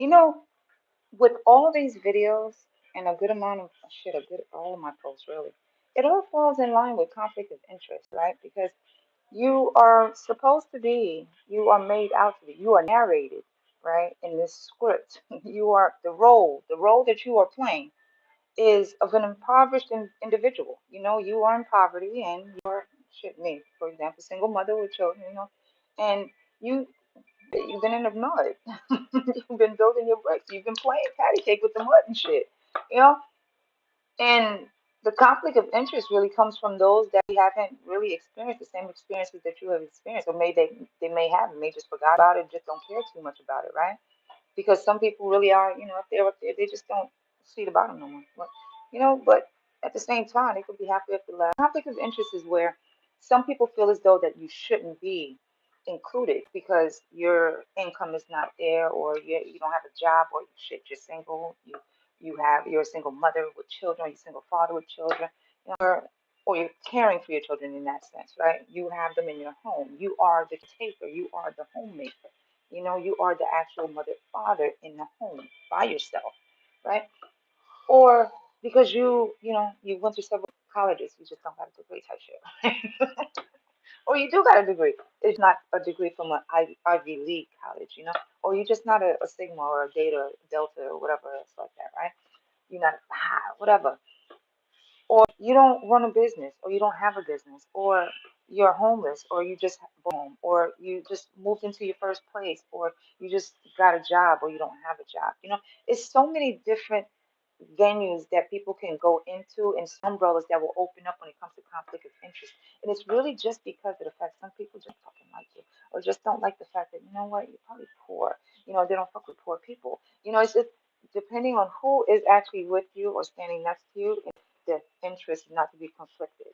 You know, with all these videos and a good amount of shit, a good all of my posts really, it all falls in line with conflict of interest, right? Because you are supposed to be, you are made out to be, you are narrated, right, in this script. You are the role that you are playing is of an impoverished individual. You know, you are in poverty and you're, shit, me, for example, single mother with children, you know, and you, you've been in the mud. You've been building your bricks. You've been playing patty cake with the mud and shit, you know, and the conflict of interest really comes from those that haven't really experienced the same experiences that you have experienced, or maybe they may have, and may just forgot about it, just don't care too much about it, right? Because some people really are, you know, if they're up there, they just don't see the bottom no more. But, you know, but at the same time, they could be happy if the last. Conflict of interest is where some people feel as though that you shouldn't be included because your income is not there, or you don't have a job, or shit, you're single, you're a single mother with children, you're a single father with children, you know, or you're caring for your children in that sense, right? You have them in your home. You are the taker. You are the homemaker. You know, you are the actual mother, father in the home by yourself, right? Or because you know, you went to several colleges, you just don't have a degree type shit. Or you do got a degree. It's not a degree from an Ivy League college, you know? Or you're just not a Sigma or a Beta, Delta, or whatever else like that, right? You're not high, whatever. Or you don't run a business, or you don't have a business, or you're homeless, or you just bought a home, or you just moved into your first place, or you just got a job, or you don't have a job. You know, it's so many different venues that people can go into and umbrellas that will open up when it comes to conflict of interest. And it's really just because of the fact some people just fucking like you, or just don't like the fact that, you know what, you're probably poor. You know, they don't fuck with poor people. You know, it's just depending on who is actually with you or standing next to you, the interest not to be conflicted.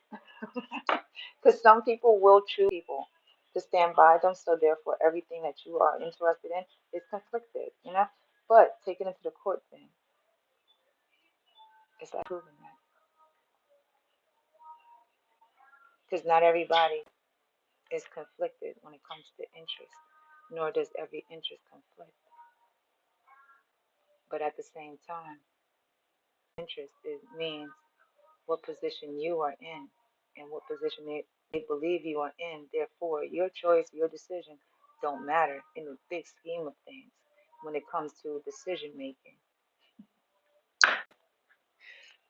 Because some people will choose people to stand by them, so therefore everything that you are interested in is conflicted, you know. But taking it to the court thing, it's like proving that. Because not everybody is conflicted when it comes to interest, nor does every interest conflict. But at the same time, interest means what position you are in and what position they believe you are in. Therefore, your choice, your decision don't matter in the big scheme of things when it comes to decision making.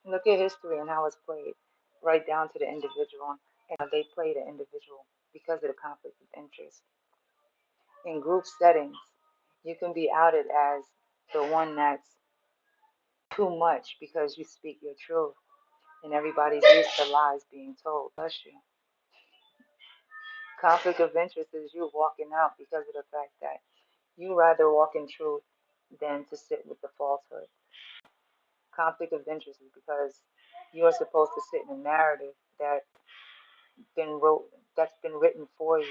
Look at history and how it's played, right down to the individual. And how they play the individual because of the conflict of interest. In group settings, you can be outed as the one that's too much because you speak your truth, and everybody's used to lies being told. Bless you. Conflict of interest is you walking out because of the fact that you rather walk in truth than to sit with the falsehood. Conflict of interest is because you are supposed to sit in a narrative been wrote that's been written for you,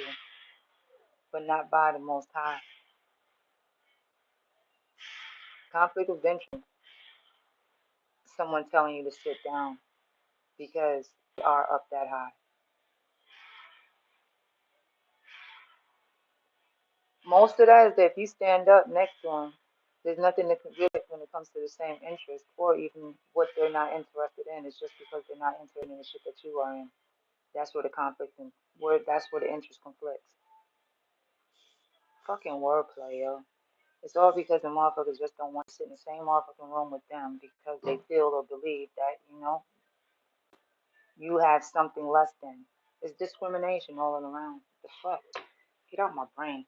but not by the Most High. Conflict of interest, someone telling you to sit down because they are up that high. Most of that is that if you stand up next to them, there's nothing that can really when it comes to the same interest or even what they're not interested in. It's just because they're not interested in the shit that you are in. That's where the conflict and where that's where the interest conflicts. Fucking wordplay, yo. It's all because the motherfuckers just don't want to sit in the same motherfucking room with them because they feel or believe that, you know, you have something less than. It's discrimination all around. The fuck? Get out my brain.